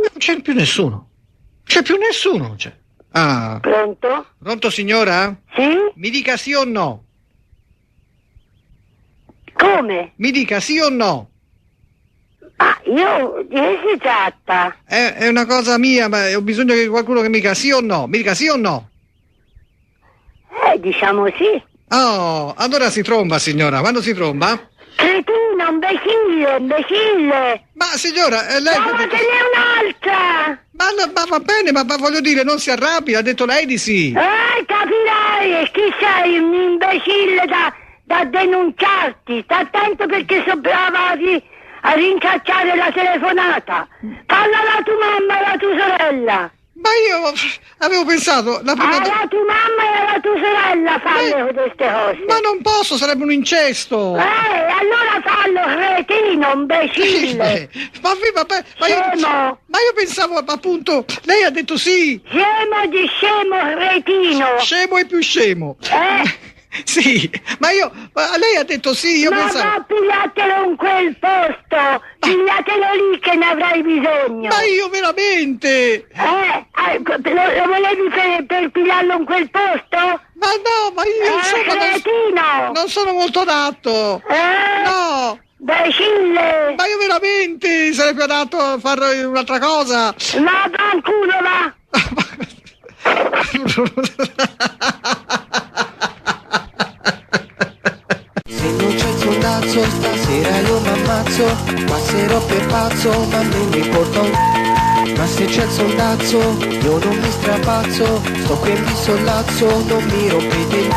Non c'è più nessuno. C'è più nessuno, c'è. Ah. Pronto? Pronto, signora? Sì? Mi dica sì o no. Come? Mi dica sì o no. Ah, io di che si tratta? È una cosa mia, ma ho bisogno che qualcuno che mi dica sì o no. Mi dica sì o no. Diciamo sì. Oh, allora si tromba, signora. Quando si tromba? Cretino, imbecille! Ma signora, lei... Trovatene un'altra! Ma va bene, ma voglio dire, non si arrabbi, ha detto lei di sì. Capirai, e chi sei, un imbecille da denunciarti? Sta attento perché sono brava a rincacciare la telefonata. Falla alla tua mamma e alla tua sorella. Ma io avevo pensato... Alla tua mamma e alla tua sorella falle queste cose. Ma non posso, sarebbe un incesto. Allora fallo, cretino, imbecille. Ma io pensavo, appunto, lei ha detto sì. Scemo di scemo, cretino. Scemo e più scemo. Sì, ma lei ha detto sì, io pensavo... Ma pigliatelo in quel posto, pigliatelo lì che ne avrai bisogno. Ma io veramente... Lo volevi per pigliarlo in quel posto? Ma no, ma io insomma non sono molto adatto. No. Imbecille. Ma io veramente sarei più adatto a fare un'altra cosa. Ma fanculo va. Stasera io m'ammazzo, passerò per pazzo, ma non mi importa ma se c'è il sondazzo, io non mi strapazzo, sto qui e mi sollazzo, non mi rompete il